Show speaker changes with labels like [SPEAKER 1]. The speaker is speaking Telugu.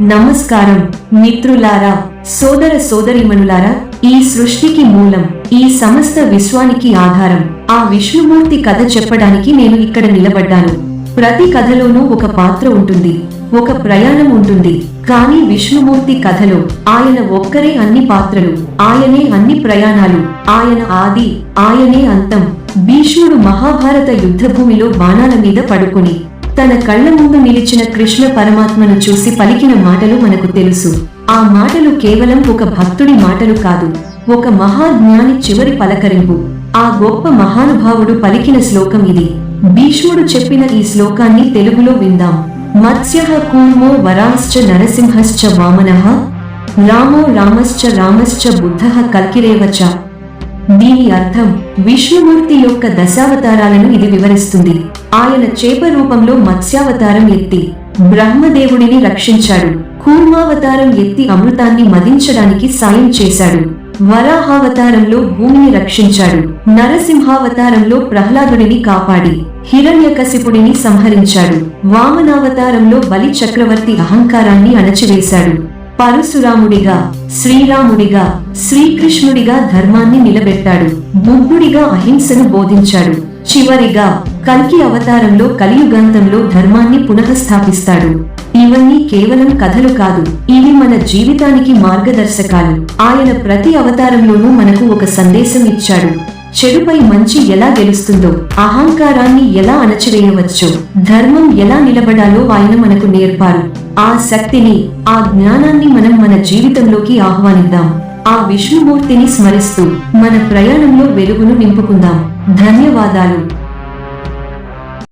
[SPEAKER 1] నమస్కారం మిత్రులారా, సోదర సోదరీమణులారా. ఈ సృష్టికి మూలం, ఈ సమస్త విశ్వానికి ఆధారం ఆ విష్ణుమూర్తి కథ చెప్పడానికి నేను ఇక్కడ నిలబడ్డాను. ప్రతి కథలోనూ ఒక పాత్ర ఉంటుంది, ఒక ప్రయాణం ఉంటుంది. కానీ విష్ణుమూర్తి కథలో ఆయన ఒక్కరే అన్ని పాత్రలు, ఆయనే అన్ని ప్రయాణాలు, ఆయన ఆది, ఆయనే అంతం. భీష్ముడు మహాభారత యుద్ధభూమిలో బాణాల మీద పడుకుని తన కళ్ల ముందు నిలిచిన కృష్ణ పరమాత్మను చూసి పలికిన మాటలు మనకు తెలుసు. ఆ మాటలు కేవలం ఒక భక్తుడి మాటలు కాదు, ఒక మహాజ్ఞాని చివరి పలకరింపు. ఆ గొప్ప మహానుభావుడు పలికిన శ్లోకం ఇది. భీష్ముడు చెప్పిన ఈ శ్లోకాన్ని తెలుగులో విందాం. మత్స్యః కూర్మో వరాశ్చ నరసింహశ్చ వామనః రామో రామశ్చ రామశ్చ బుద్ధః కల్కిరేవచ. దీని అర్థం, విష్ణుమూర్తి యొక్క దశావతారాలను ఇది వివరిస్తుంది. ఆయన చేప రూపంలో మత్స్యావతారం ఎత్తి బ్రహ్మదేవుడిని రక్షించాడు. కూర్మావతారం ఎత్తి అమృతాన్ని మదించడానికి సాయం చేశాడు. వరాహావతారంలో భూమిని రక్షించాడు. నరసింహావతారంలో ప్రహ్లాదుడిని కాపాడి హిరణ్యకశిపుడిని సంహరించాడు. వామనావతారంలో బలి చక్రవర్తి అహంకారాన్ని అణచివేశాడు. పరశురాముడిగా, శ్రీరాముడిగా, శ్రీకృష్ణుడిగా ధర్మాన్ని నిలబెట్టాడు. బుద్ధుడిగా అహింసను బోధించాడు. చివరిగా కల్కి అవతారంలో కలియుగాంతంలో ధర్మాన్ని పునఃస్థాపిస్తాడు. ఇవన్నీ కేవలం కథలు కాదు, ఇవి మన జీవితానికి మార్గదర్శకాలు. ఆయన ప్రతి అవతారంలోనూ మనకు ఒక సందేశం ఇచ్చాడు. చెడుపై మంచి ఎలా గెలుస్తుందో, అహంకారాన్ని ఎలా అణచివేయవచ్చో, ధర్మం ఎలా నిలబడాలో ఆయన మనకు నేర్పారు. ఆ శక్తిని, ఆ జ్ఞానాన్ని మనం మన జీవితంలోకి ఆహ్వానిద్దాం. ఆ విష్ణుమూర్తిని స్మరిస్తూ మన ప్రయాణంలో వెలుగును నింపుకుందాం. ధన్యవాదాలు.